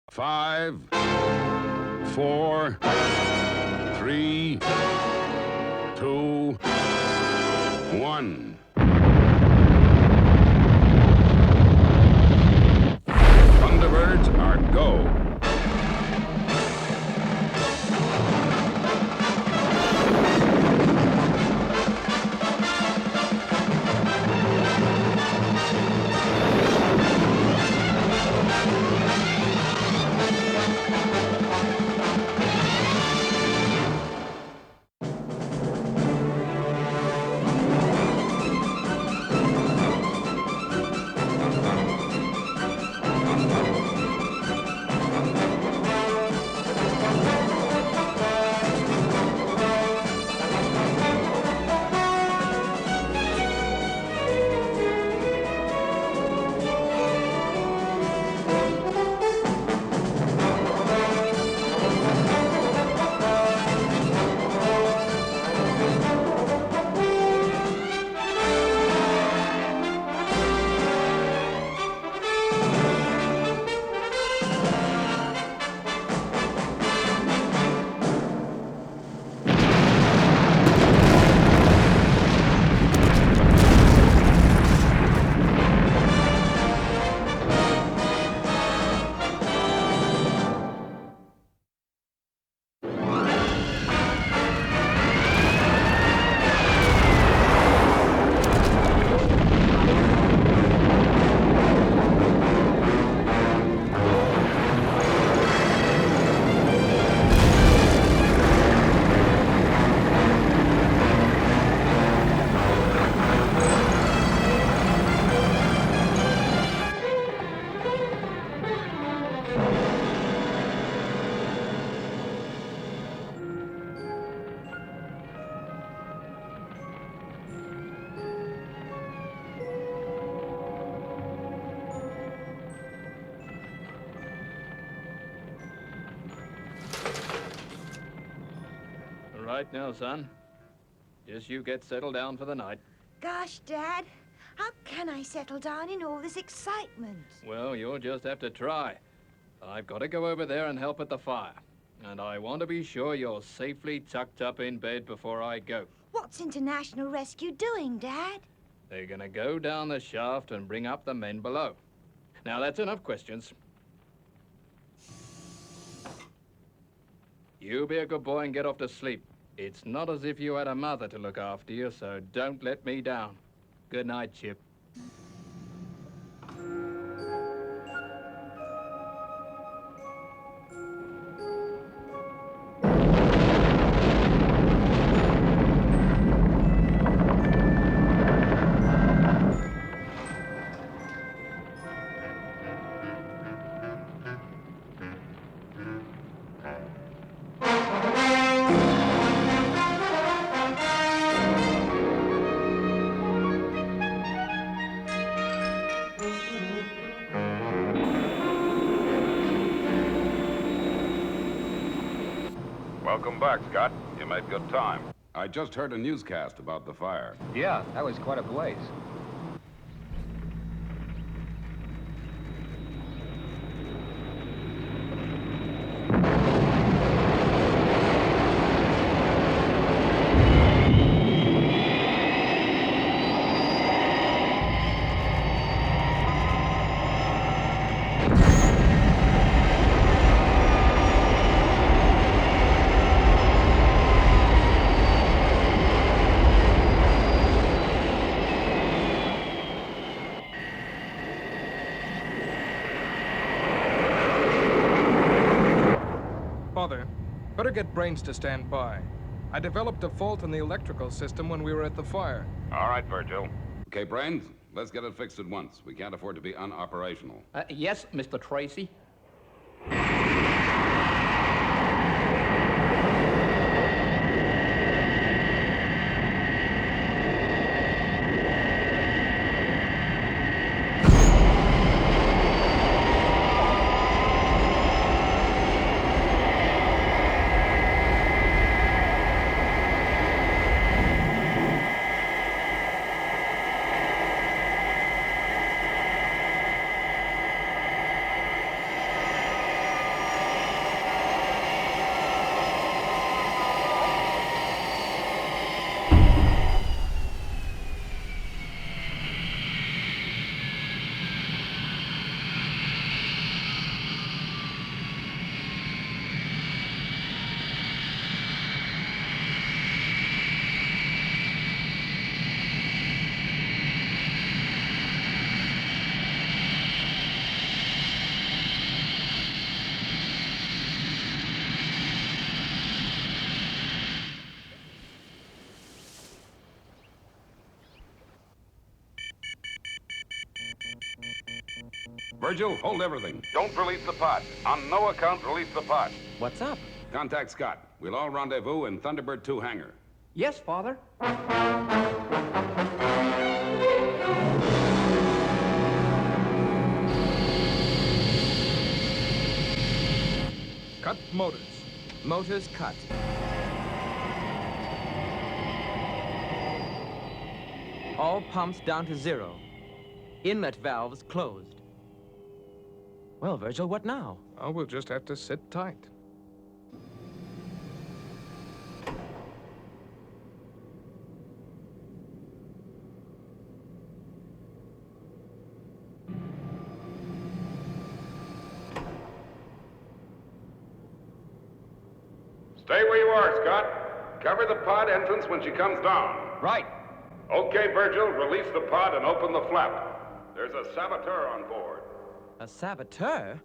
5, 4, 3, 2, 1. Thunderbirds are go. Right now, son. Just you get settled down for the night. Gosh, Dad, how can I settle down in all this excitement? Well, you'll just have to try. I've got to go over there and help at the fire. And I want to be sure you're safely tucked up in bed before I go. What's International Rescue doing, Dad? They're going to go down the shaft and bring up the men below. Now, that's enough questions. You be a good boy and get off to sleep. It's not as if you had a mother to look after you, so don't let me down. Good night, Chip. Welcome back, Scott. You made good time. I just heard a newscast about the fire. Yeah, that was quite a blaze. Father, better get Brains to stand by. I developed a fault in the electrical system when we were at the fire. All right, Virgil. Okay, Brains, let's get it fixed at once. We can't afford to be unoperational. Yes, Mr. Tracy. Virgil, hold everything. Don't release the pod. On no account, release the pod. What's up? Contact Scott. We'll all rendezvous in Thunderbird 2 hangar. Yes, Father. Cut motors. Motors cut. All pumps down to 0. Inlet valves closed. Well, Virgil, what now? Oh, we'll just have to sit tight. Stay where you are, Scott. Cover the pod entrance when she comes down. Right. Okay, Virgil, release the pod and open the flap. There's a saboteur on board. A saboteur?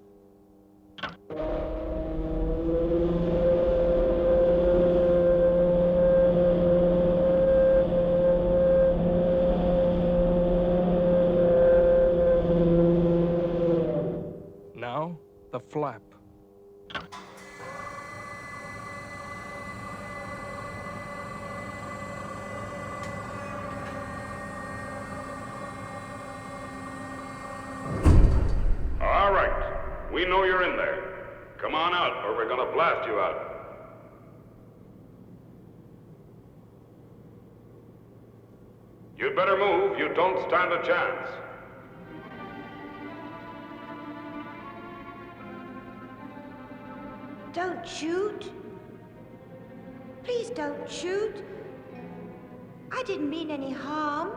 Now, the flap. All right. We know you're in there. Come on out, or we're gonna blast you out. You'd better move. You don't stand a chance. Don't shoot. Please don't shoot. I didn't mean any harm.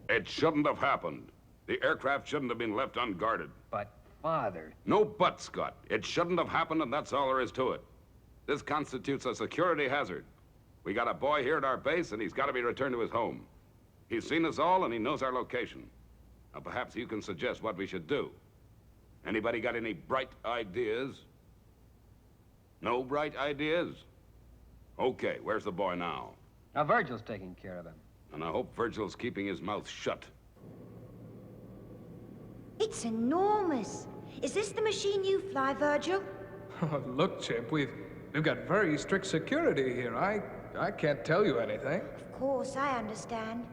It shouldn't have happened. The aircraft shouldn't have been left unguarded. But, Father... No but, Scott. It shouldn't have happened, and that's all there is to it. This constitutes a security hazard. We got a boy here at our base, and he's got to be returned to his home. He's seen us all, and he knows our location. Now, perhaps you can suggest what we should do. Anybody got any bright ideas? No bright ideas? Okay, where's the boy now? Now, Virgil's taking care of him. And I hope Virgil's keeping his mouth shut. It's enormous. Is this the machine you fly, Virgil? Oh, look, Chip, we've got very strict security here. I can't tell you anything. Of course, I understand.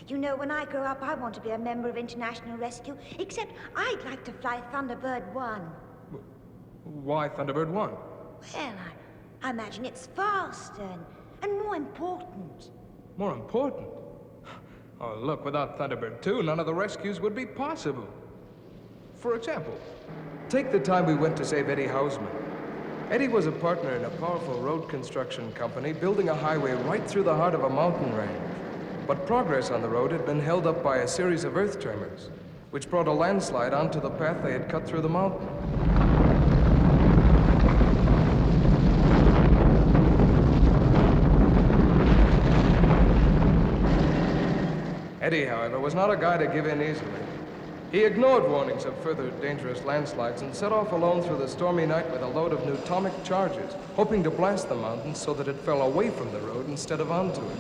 You know, when I grow up, I want to be a member of International Rescue, except I'd like to fly Thunderbird 1. Why Thunderbird 1? Well, I imagine it's faster and more important. More important? Oh, look, without Thunderbird 2, none of the rescues would be possible. For example, take the time we went to save Eddie Hausman. Eddie was a partner in a powerful road construction company building a highway right through the heart of a mountain range. But progress on the road had been held up by a series of earth tremors, which brought a landslide onto the path they had cut through the mountain. Eddie, however, was not a guy to give in easily. He ignored warnings of further dangerous landslides and set off alone through the stormy night with a load of neutomic charges, hoping to blast the mountain so that it fell away from the road instead of onto it.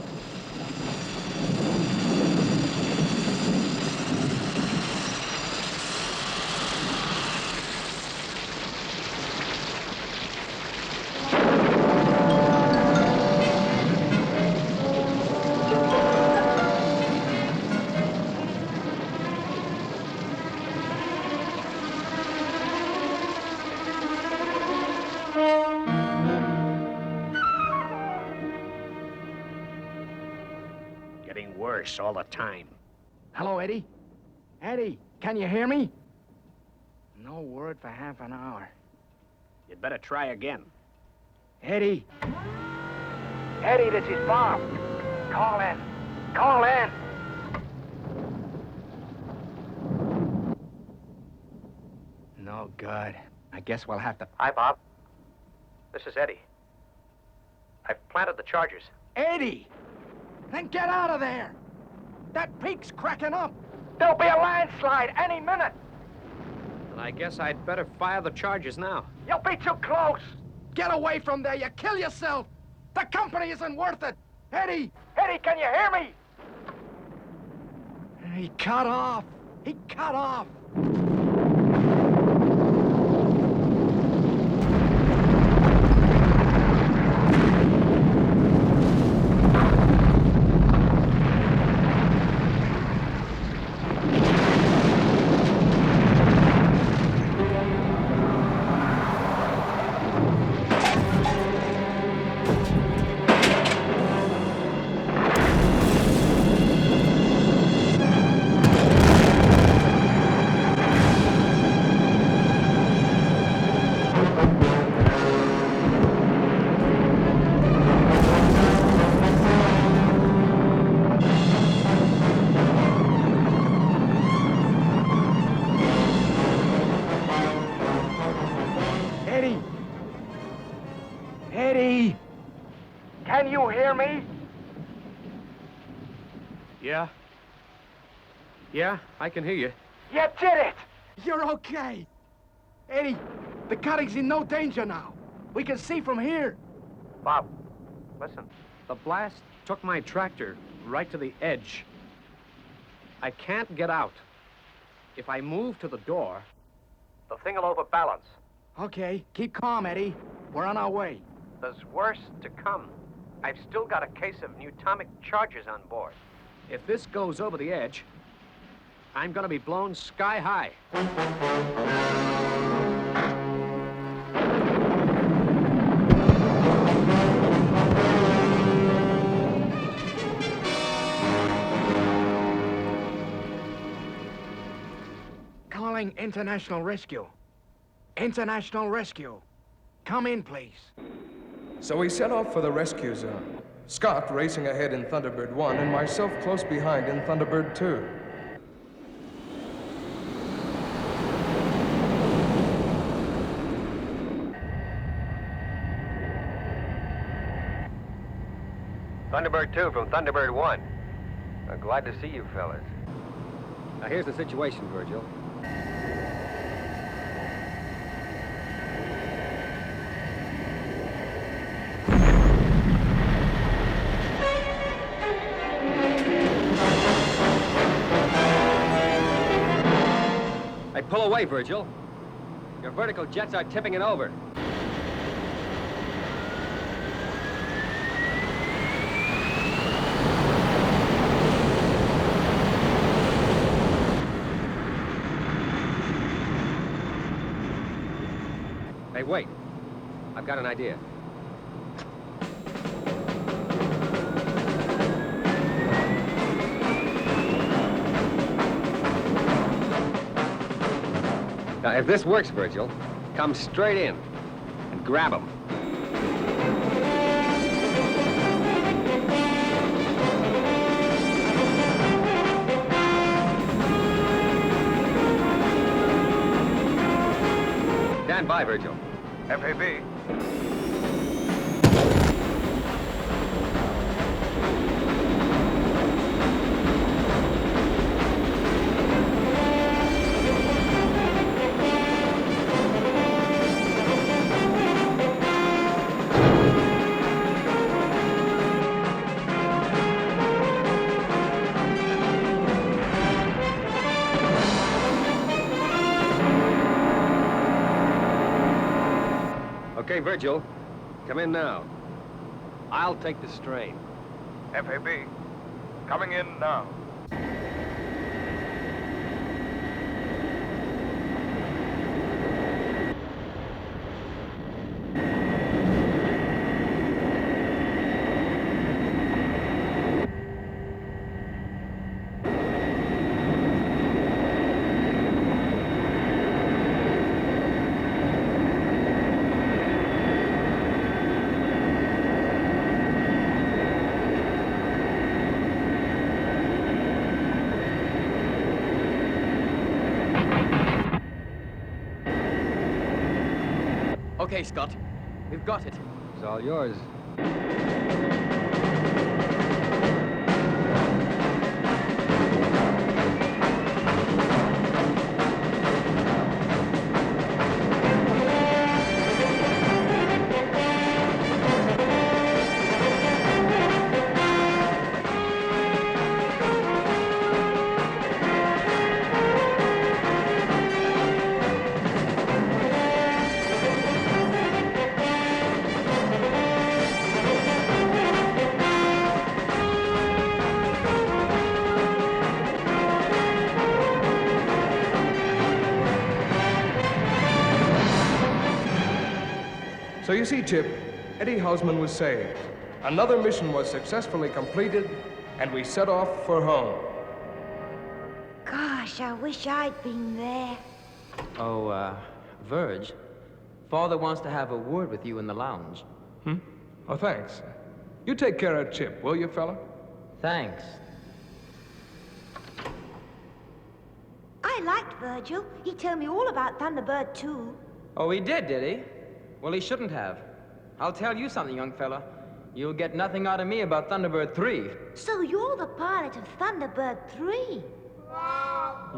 Getting worse all the time. Hello, Eddie? Eddie, can you hear me? No word for half an hour. You'd better try again. Eddie? Eddie, this is Bob. Call in. Call in. No good. I guess we'll have to... Hi, Bob. This is Eddie. I've planted the chargers. Eddie! Then get out of there! That peak's cracking up! There'll be a landslide any minute! And I guess I'd better fire the charges now. You'll be too close! Get away from there, you kill yourself! The company isn't worth it! Eddie! Eddie, can you hear me? He cut off. He cut off. Eddie! Eddie! Can you hear me? Yeah? Yeah, I can hear you. You did it! You're okay! Eddie, the cutting's in no danger now. We can see from here. Bob, listen. The blast took my tractor right to the edge. I can't get out. If I move to the door, the thing will overbalance. Okay, keep calm, Eddie. We're on our way. There's worse to come. I've still got a case of atomic charges on board. If this goes over the edge, I'm gonna be blown sky high. Calling International Rescue. International Rescue. Come in, please. So we set off for the rescue zone. Scott racing ahead in Thunderbird 1 and myself close behind in Thunderbird 2. Thunderbird 2 from Thunderbird 1. I'm glad to see you fellas. Now here's the situation, Virgil. Hey, pull away, Virgil. Your vertical jets are tipping it over. Hey, wait. I've got an idea. Now, if this works, Virgil, come straight in and grab him. Stand by, Virgil. FAB. Okay, Virgil, come in now. I'll take the strain. FAB. Coming in now. Okay, Scott. We've got it. It's all yours. you see, Chip, Eddie Hausman was saved. Another mission was successfully completed, and we set off for home. Gosh, I wish I'd been there. Oh, Verge, Father wants to have a word with you in the lounge. Oh, thanks. You take care of Chip, will you, fella? Thanks. I liked Virgil. He told me all about Thunderbird 2. Oh, he did he? Well, he shouldn't have. I'll tell you something, young fella. You'll get nothing out of me about Thunderbird 3. So you're the pilot of Thunderbird 3?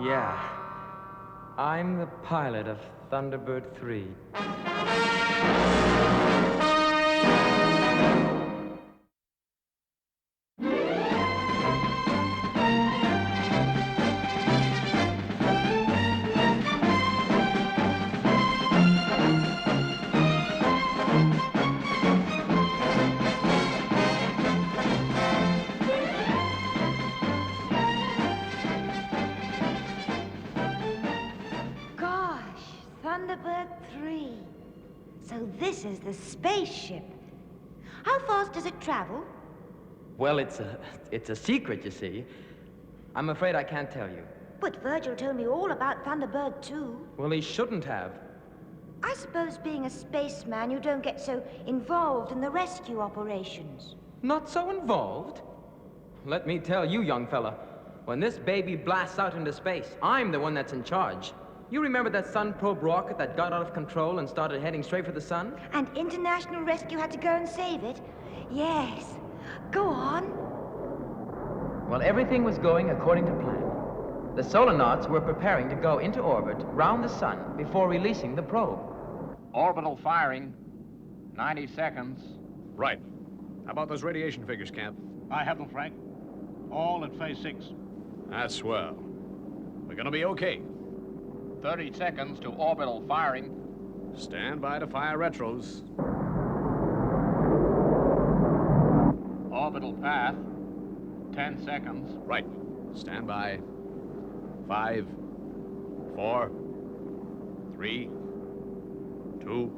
Yeah. I'm the pilot of Thunderbird 3. Thunderbird 3. So this is the spaceship. How fast does it travel? Well, it's a secret, you see. I'm afraid I can't tell you. But Virgil told me all about Thunderbird 2. Well, he shouldn't have. I suppose being a spaceman, you don't get so involved in the rescue operations. Not so involved? Let me tell you, young fella, when this baby blasts out into space, I'm the one that's in charge. You remember that Sun probe rocket that got out of control and started heading straight for the sun? And international rescue had to go and save it? Yes. Go on. Well, everything was going according to plan. The Solonauts were preparing to go into orbit round the sun before releasing the probe. Orbital firing. 90 seconds. Right. How about those radiation figures, Camp? I have them, Frank. All at phase 6. That's swell. We're gonna be okay. 30 seconds to orbital firing. Stand by to fire retros. Orbital path. 10 seconds. Right. Stand by. 5, 4, 3, 2,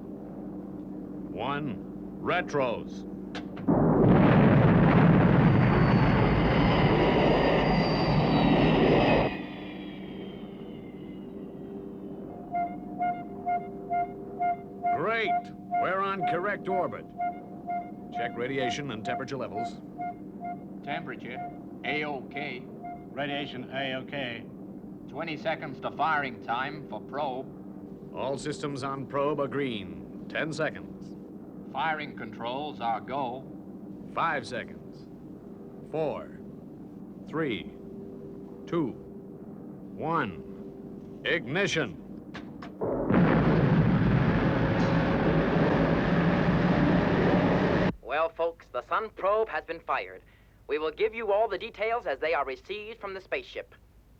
1. Retros. Great. We're on correct orbit. Check radiation and temperature levels. Temperature, A-OK. Radiation A-OK. 20 seconds to firing time for probe. All systems on probe are green. 10 seconds. Firing controls are go. 5 seconds. 4, 3, 2, 1. Ignition. Well, folks, the Sun probe has been fired. We will give you all the details as they are received from the spaceship.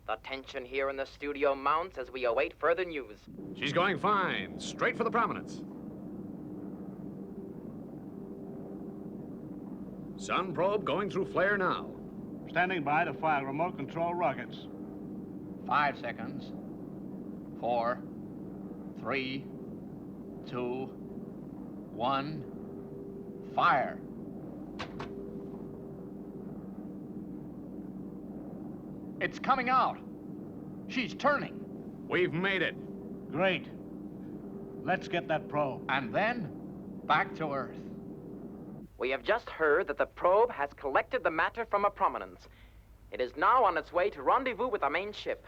The tension here in the studio mounts as we await further news. She's going fine. Straight for the prominence. Sun probe going through flare now. Standing by to fire remote control rockets. 5 seconds. 4, 3, 2, 1. Fire. It's coming out. She's turning. We've made it. Great. Let's get that probe. And then, back to Earth. We have just heard that the probe has collected the matter from a prominence. It is now on its way to rendezvous with the main ship.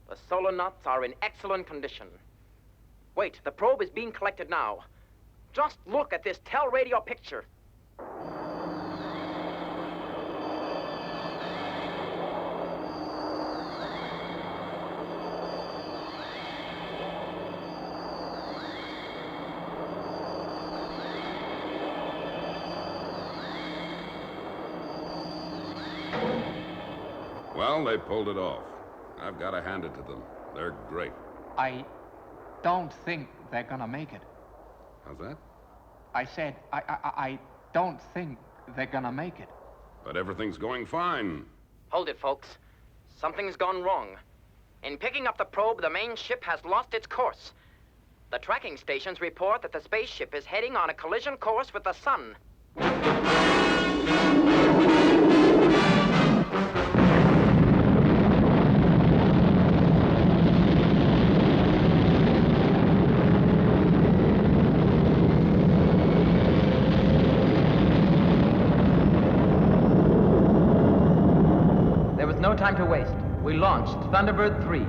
The Solonauts are in excellent condition. Wait, the probe is being collected now. Just look at this tel-radio picture. Well, they pulled it off. I've got to hand it to them. They're great. I don't think they're gonna make it. How's that? I said, I don't think they're gonna make it. But everything's going fine. Hold it, folks. Something's gone wrong. In picking up the probe, the main ship has lost its course. The tracking stations report that the spaceship is heading on a collision course with the sun. There was no time to waste. We launched Thunderbird 3.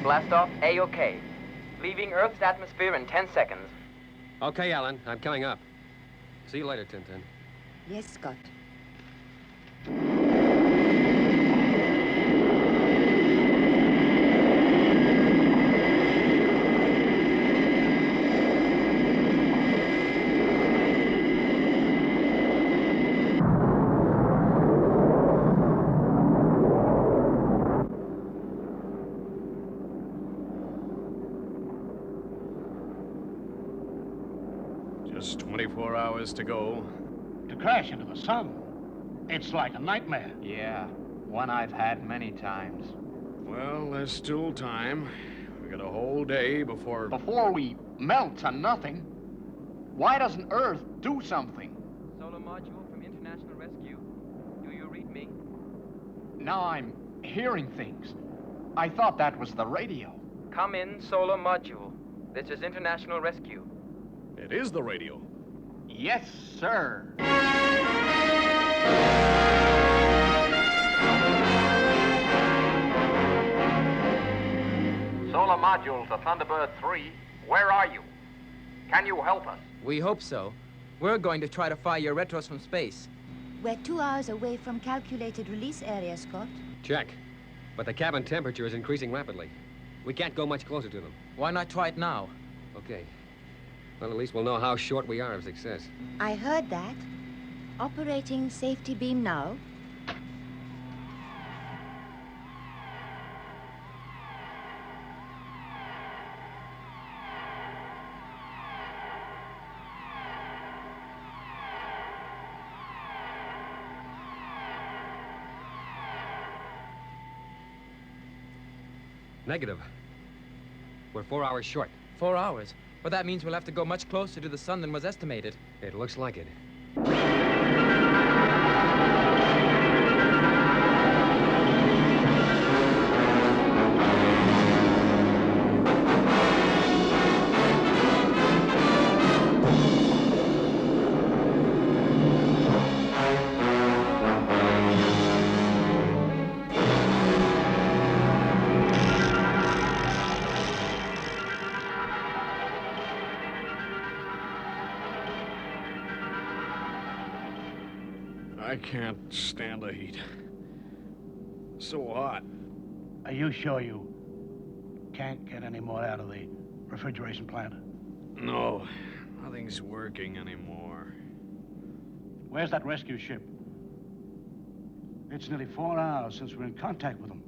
Blast off A-OK. Leaving Earth's atmosphere in 10 seconds. Okay, Alan. I'm coming up. See you later, Tintin. Yes, Scott. Just 24 hours to go. To crash into the sun. It's like a nightmare. Yeah, one I've had many times. Well, there's still time. We got a whole day before... Before we melt to nothing, why doesn't Earth do something? Solar module from International Rescue. Do you read me? Now I'm hearing things. I thought that was the radio. Come in, solar module. This is International Rescue. It is the radio. Yes, sir. Solar module to Thunderbird 3. Where are you? Can you help us? We hope so. We're going to try to fire your retros from space. We're 2 hours away from calculated release area, Scott. Check. But the cabin temperature is increasing rapidly. We can't go much closer to them. Why not try it now? Okay. Well, at least we'll know how short we are of success. I heard that. Operating safety beam now. Negative. We're 4 hours short. 4 hours? But that means we'll have to go much closer to the sun than was estimated. It looks like it. I can't stand the heat. So hot. Are you sure you can't get any more out of the refrigeration plant? No, nothing's working anymore. Where's that rescue ship? It's nearly 4 hours since we're in contact with them.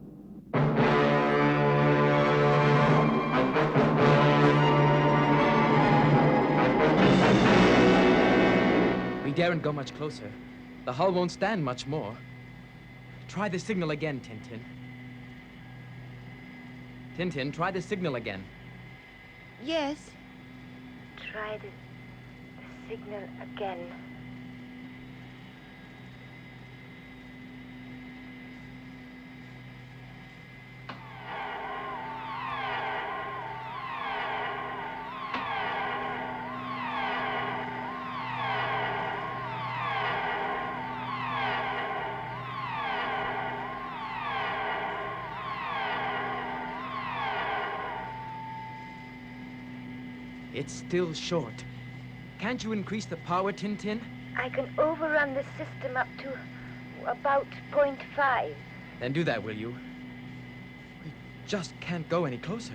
We daren't go much closer. The hull won't stand much more. Try the signal again, Tintin. Tintin, try the signal again. Yes. Try the signal again. It's still short. Can't you increase the power, Tintin? I can overrun the system up to about 0.5. Then do that, will you? We just can't go any closer.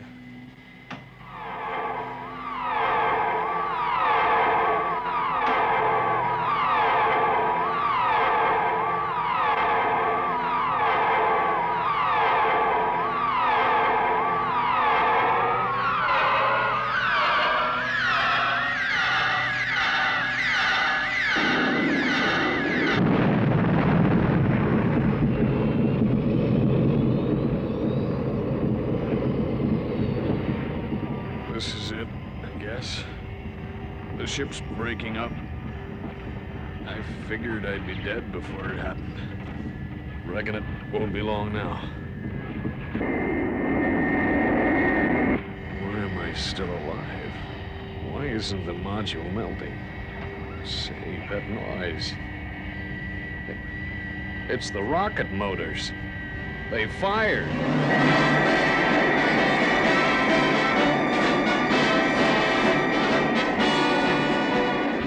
This is it, I guess. The ship's breaking up. I figured I'd be dead before it happened. Reckon it won't be long now. Why am I still alive? Why isn't the module melting? Say, that noise. It's the rocket motors. They fired.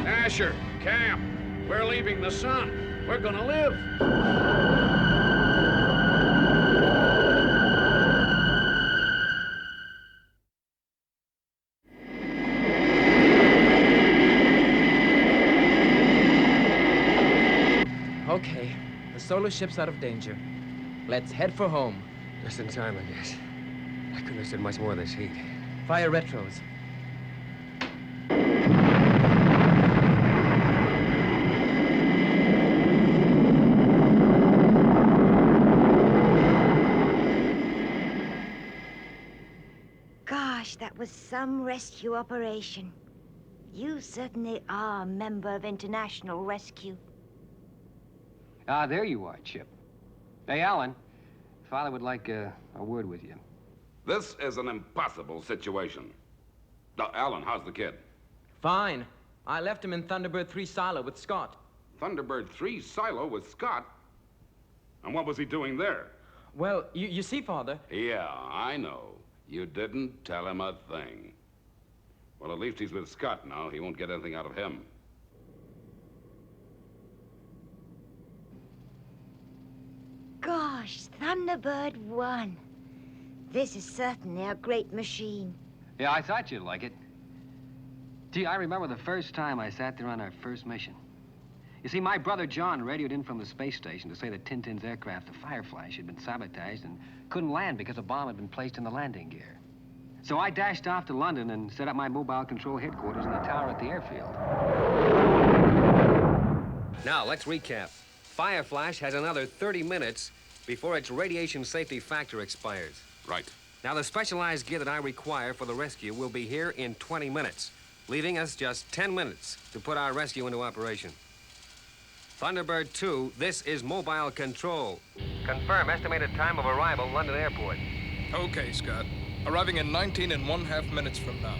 Asher, Camp, we're leaving the sun. We're gonna live. Okay, the solar ship's out of danger. Let's head for home. Just in time, I guess. I couldn't have stood much more of this heat. Fire retros. Gosh, that was some rescue operation. You certainly are a member of International Rescue. Ah, there you are, Chip. Hey, Alan. Father would like a word with you. This is an impossible situation. Now, Alan, how's the kid? Fine. I left him in Thunderbird 3 silo with Scott. Thunderbird 3 silo with Scott? And what was he doing there? Well, you see, Father. Yeah, I know. You didn't tell him a thing. Well, at least he's with Scott now. He won't get anything out of him. Gosh, Thunderbird 1. This is certainly a great machine. Yeah, I thought you'd like it. Gee, I remember the first time I sat there on our first mission. You see, my brother John radioed in from the space station to say that Tintin's aircraft, the Fireflash, had been sabotaged and couldn't land because a bomb had been placed in the landing gear. So I dashed off to London and set up my mobile control headquarters in the tower at the airfield. Now, let's recap. Fireflash has another 30 minutes before its radiation safety factor expires. Right. Now, the specialized gear that I require for the rescue will be here in 20 minutes, leaving us just 10 minutes to put our rescue into operation. Thunderbird 2, this is mobile control. Confirm estimated time of arrival, London Airport. Okay, Scott. Arriving in 19½ minutes from now.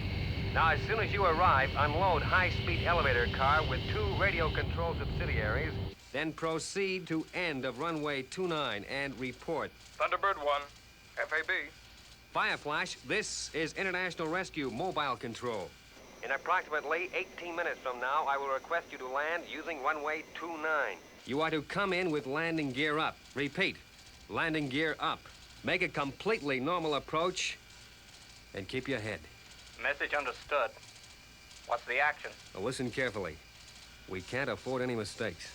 Now, as soon as you arrive, unload high-speed elevator car with 2 radio control subsidiaries, then proceed to end of runway 29 and report. Thunderbird 1, FAB. Fireflash, this is International Rescue Mobile Control. In approximately 18 minutes from now, I will request you to land using runway 29. You are to come in with landing gear up. Repeat, landing gear up. Make a completely normal approach and keep your head. Message understood. What's the action? Now listen carefully. We can't afford any mistakes.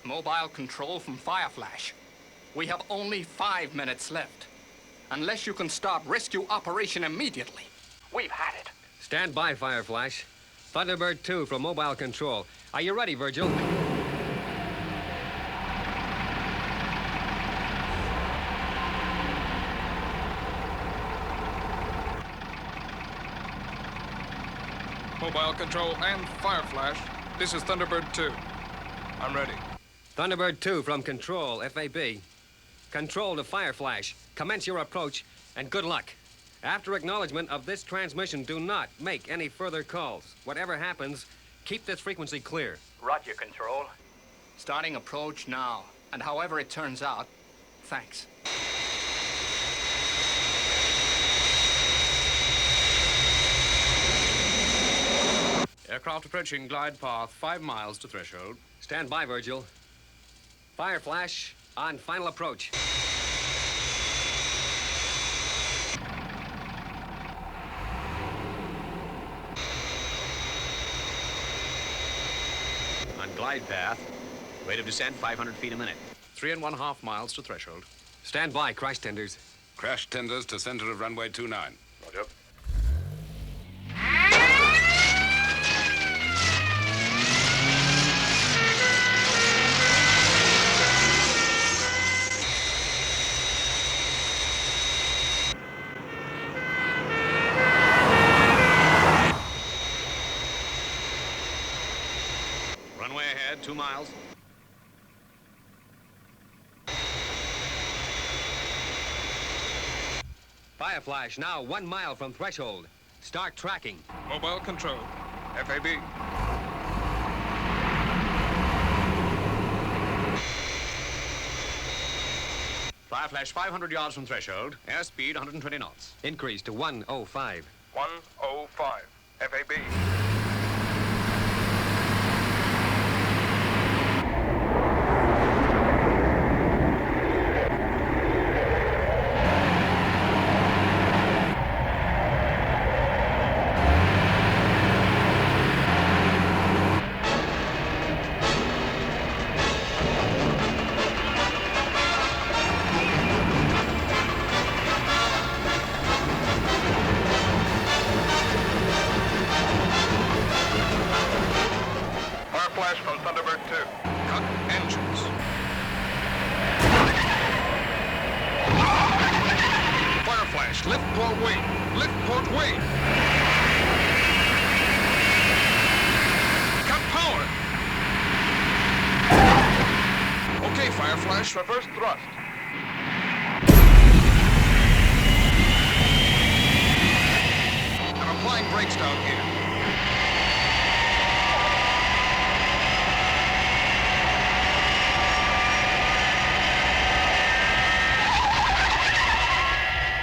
Mobile control from Fireflash. We have only 5 minutes left. Unless you can start rescue operation immediately. We've had it. Stand by, Fireflash. Thunderbird 2 from Mobile Control. Are you ready, Virgil? Mobile control and Fireflash. This is Thunderbird 2. I'm ready. Thunderbird 2 from Control, FAB. Control to Fireflash. Commence your approach, and good luck. After acknowledgement of this transmission, do not make any further calls. Whatever happens, keep this frequency clear. Roger, Control. Starting approach now. And however it turns out, thanks. Aircraft approaching glide path 5 miles to threshold. Stand by, Virgil. Fireflash on final approach. On glide path, rate of descent 500 feet a minute. 3.5 miles to threshold. Stand by, crash tenders. Crash tenders to center of runway 29. Roger. Runway ahead, 2 miles. Fireflash now 1 mile from threshold. Start tracking. Mobile control. FAB. Fireflash 500 yards from threshold. Airspeed 120 knots. Increase to 105. 105. FAB. Fireflash from Thunderbird 2. Cut engines. Fireflash, lift port wing. Lift port wing. Cut power. Okay, Fireflash, reverse thrust. I'm applying brakes down here.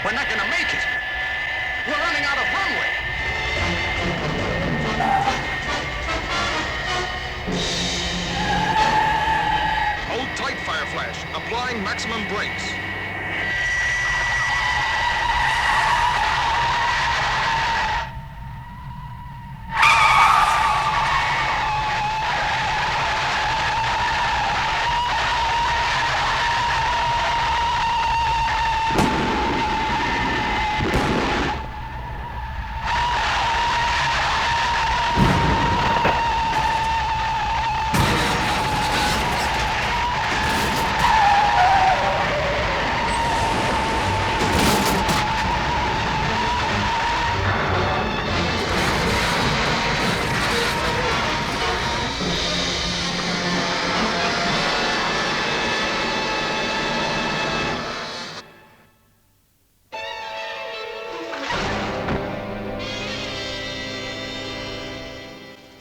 We're not gonna make it. We're running out of runway. Hold tight, Fireflash. Applying maximum brakes.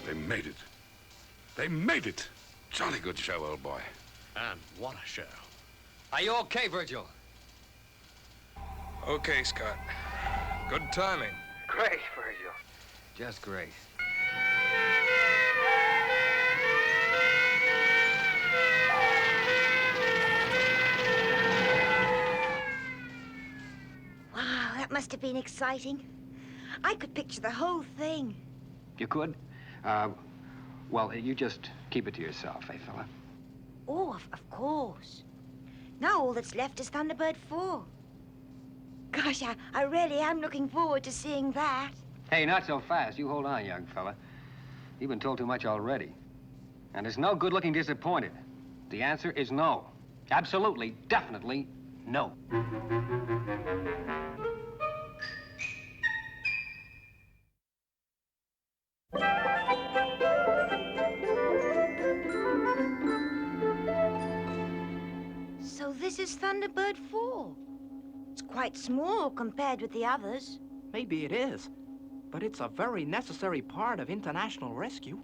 They made it. They made it. Jolly good show, old boy. And what a show. Are you okay, Virgil? Okay, Scott. Good timing. Great, Virgil. Just great. Wow, that must have been exciting. I could picture the whole thing. You could? Well, you just keep it to yourself, eh, fella? Oh, of course. Now all that's left is Thunderbird 4. Gosh, I really am looking forward to seeing that. Hey, not so fast. You hold on, young fella. You've been told too much already. And there's no good looking disappointed. The answer is no. Absolutely, definitely no. is Thunderbird 4? It's quite small compared with the others. Maybe it is, but it's a very necessary part of international rescue.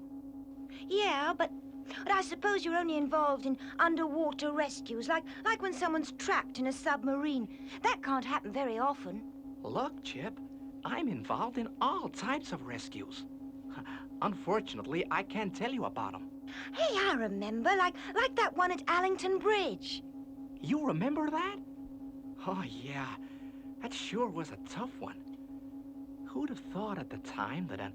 Yeah, but I suppose you're only involved in underwater rescues, like when someone's trapped in a submarine. That can't happen very often. Look, Chip, I'm involved in all types of rescues. Unfortunately, I can't tell you about them. Hey, I remember, like that one at Allington Bridge. You remember that? Oh, yeah. That sure was a tough one. Who'd have thought at the time that an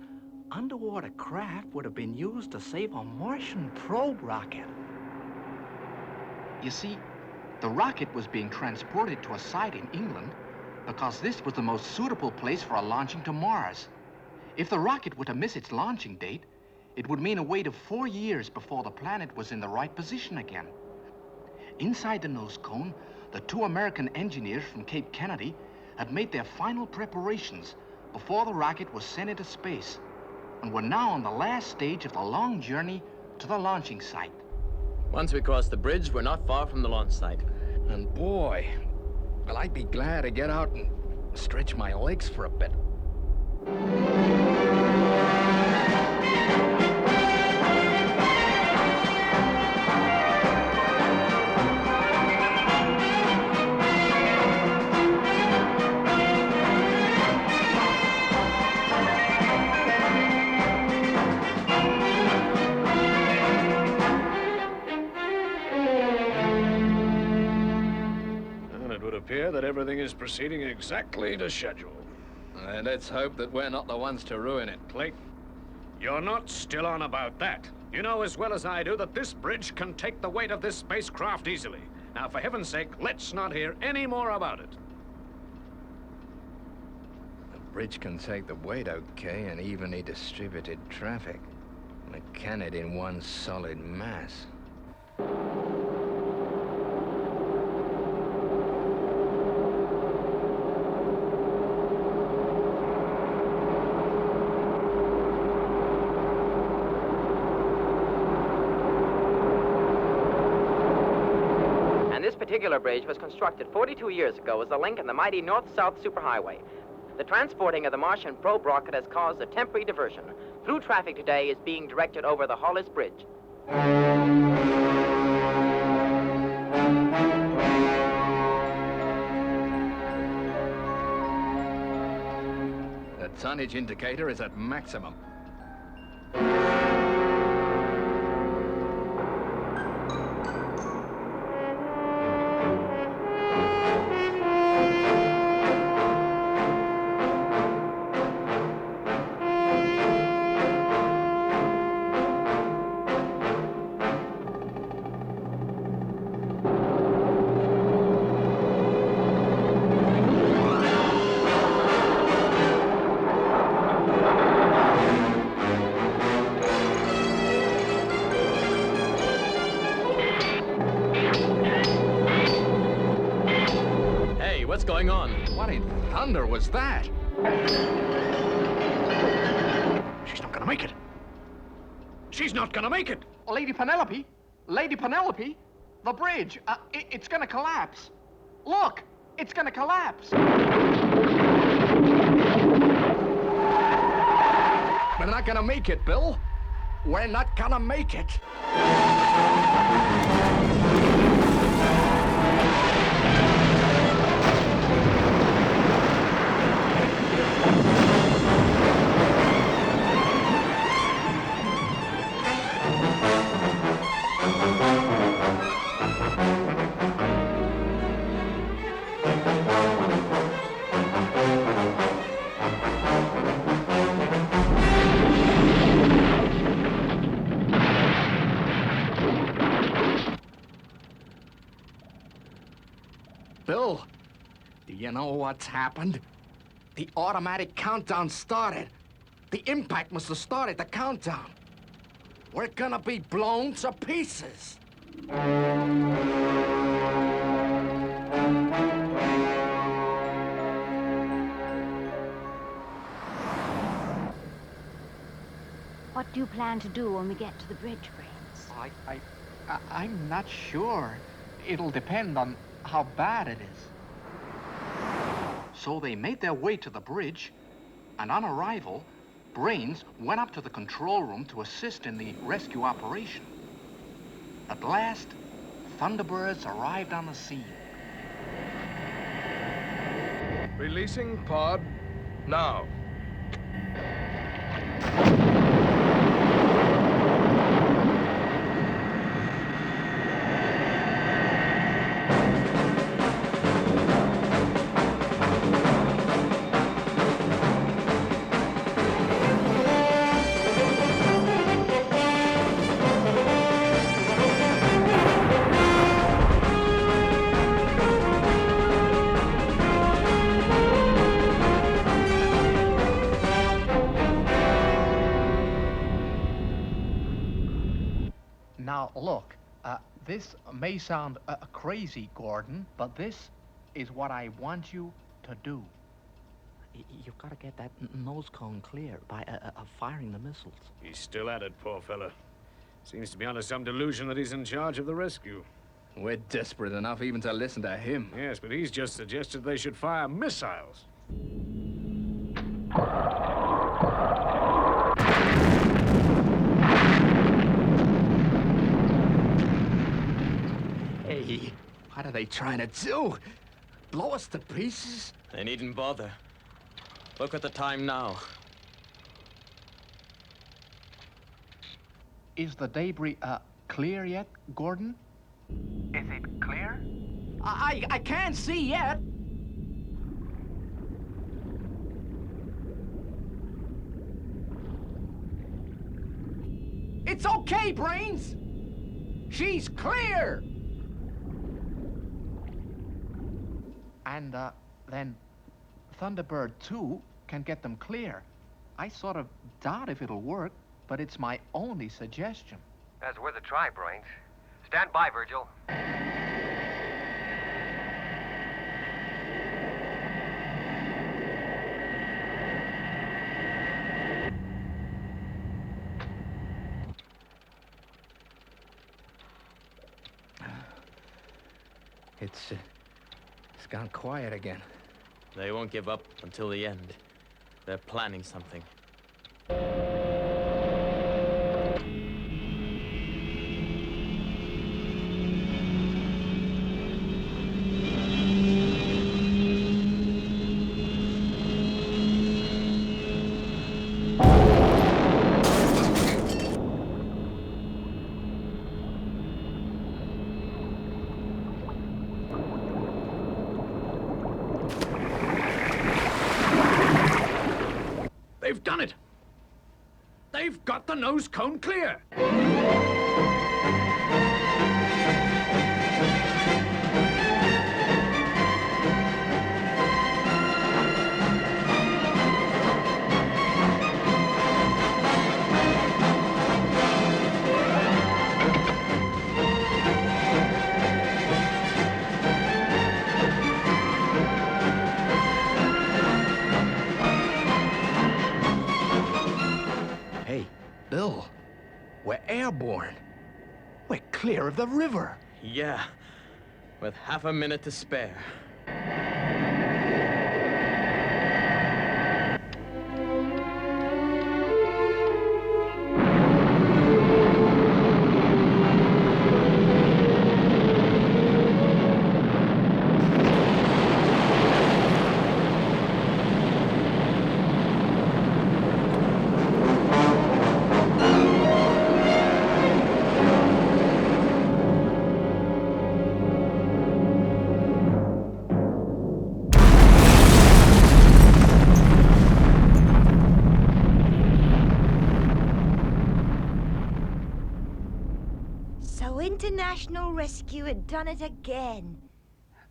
underwater craft would have been used to save a Martian probe rocket? You see, the rocket was being transported to a site in England because this was the most suitable place for a launching to Mars. If the rocket were to miss its launching date, it would mean a wait of 4 years before the planet was in the right position again. Inside the nose cone, the 2 American engineers from Cape Kennedy had made their final preparations before the rocket was sent into space, and were now on the last stage of the long journey to the launching site. Once we cross the bridge, we're not far from the launch site. And boy, well, I'd be glad to get out and stretch my legs for a bit. Appear that everything is proceeding exactly to schedule. And let's hope that we're not the ones to ruin it. Clayton, you're not still on about that. You know as well as I do that this bridge can take the weight of this spacecraft easily. Now, for heaven's sake, let's not hear any more about it. The bridge can take the weight, okay, and evenly distributed traffic. But can it in one solid mass? This particular bridge was constructed 42 years ago as a link in the mighty north-south superhighway. The transporting of the Martian probe rocket has caused a temporary diversion. Through traffic today is being directed over the Hollis Bridge. The tonnage indicator is at maximum. What's going on? What in thunder was that? She's not gonna make it. She's not gonna make it. Lady Penelope, the bridge, it's gonna collapse. Look, it's gonna collapse. We're not gonna make it, Bill. We're not gonna make it. Bill, do you know what's happened? The automatic countdown started. The impact must have started the countdown. We're gonna be blown to pieces. What do you plan to do when we get to the bridge, Brains? I'm not sure. It'll depend on how bad it is. So they made their way to the bridge, and on arrival, Brains went up to the control room to assist in the rescue operation. At last, Thunderbirds arrived on the scene. Releasing pod now. Now, look, this may sound crazy, Gordon, but this is what I want you to do. You've got to get that nose cone clear by firing the missiles. He's still at it, poor fella. Seems to be under some delusion that he's in charge of the rescue. We're desperate enough even to listen to him. Yes, but he's just suggested they should fire missiles. Hey, what are they trying to do? Blow us to pieces? They needn't bother. Look at the time now. Is the debris clear yet, Gordon? Is it clear? I can't see yet. It's okay, Brains. She's clear. And then Thunderbird 2 can get them clear. I sort of doubt if it'll work, but it's my only suggestion. That's worth a try, Brains. Stand by, Virgil. It's gone quiet again. They won't give up until the end. They're planning something. They've done it! They've got the nose cone clear! Bill, we're airborne. We're clear of the river. Yeah, with half a minute to spare. International Rescue had done it again.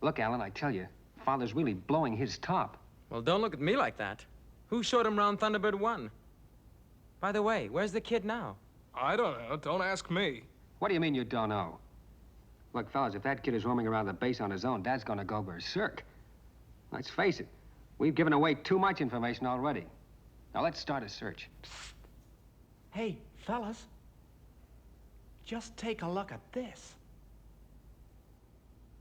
Look, Alan, I tell you, Father's really blowing his top. Well, don't look at me like that. Who showed him round Thunderbird 1? By the way, where's the kid now? I don't know. Don't ask me. What do you mean you don't know? Look, fellas, if that kid is roaming around the base on his own, Dad's gonna go berserk. Let's face it, we've given away too much information already. Now let's start a search. Psst. Hey, fellas. Just take a look at this.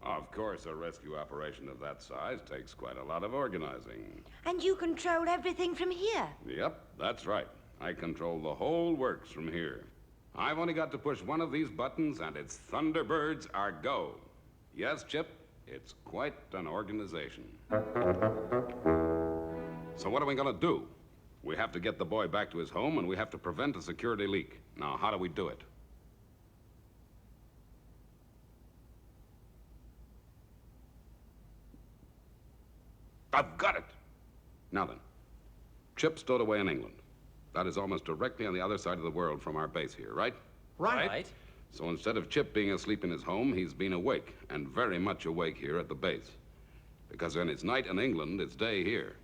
Of course, a rescue operation of that size takes quite a lot of organizing. And you control everything from here? Yep, that's right. I control the whole works from here. I've only got to push one of these buttons, and it's Thunderbirds are go. Yes, Chip, it's quite an organization. So what are we gonna do? We have to get the boy back to his home, and we have to prevent a security leak. Now, how do we do it? I've got it! Now then, Chip stowed away in England. That is almost directly on the other side of the world from our base here, right? Right. So instead of Chip being asleep in his home, he's been awake, and very much awake here at the base. Because when it's night in England, it's day here.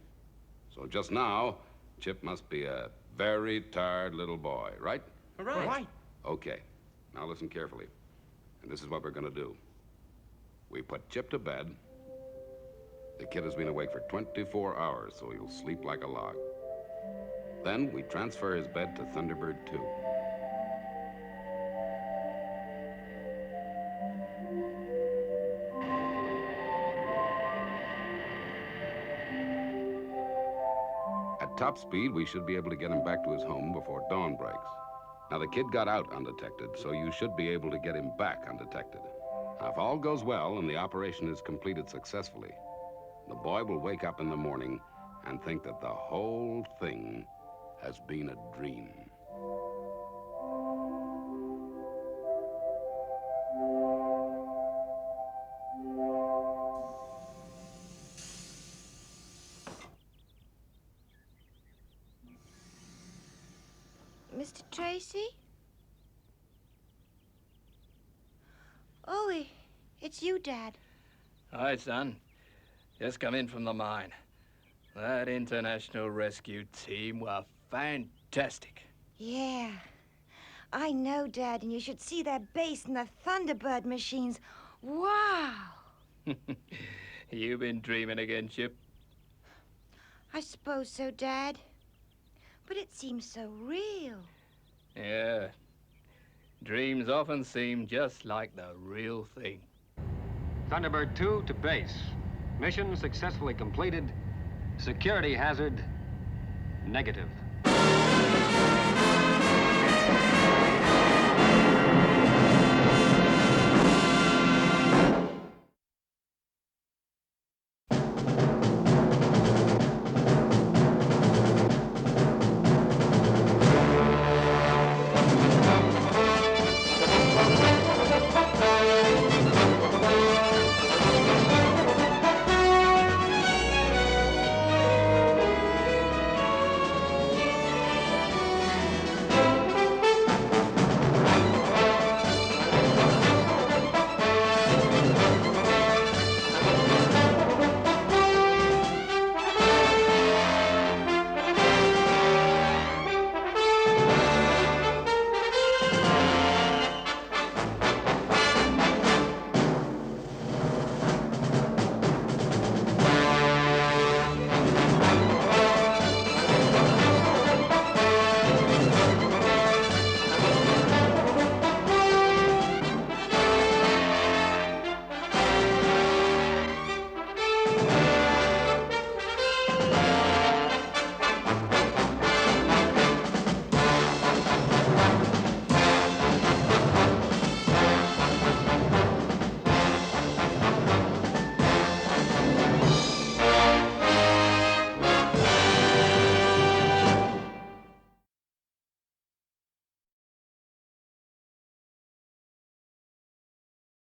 So just now, Chip must be a very tired little boy, right? Right. Okay. Now listen carefully. And this is what we're gonna do. We put Chip to bed. The kid has been awake for 24 hours, so he'll sleep like a log. Then we transfer his bed to Thunderbird 2. At top speed, we should be able to get him back to his home before dawn breaks. Now, the kid got out undetected, so you should be able to get him back undetected. Now, if all goes well and the operation is completed successfully, the boy will wake up in the morning and think that the whole thing has been a dream. Mr. Tracy? Oh, it's you, Dad. Hi, son. Just come in from the mine. That international rescue team were fantastic. Yeah. I know, Dad, and you should see their base and the Thunderbird machines. Wow! You been dreaming again, Chip? I suppose so, Dad. But it seems so real. Yeah. Dreams often seem just like the real thing. Thunderbird 2 to base. Mission successfully completed. Security hazard negative.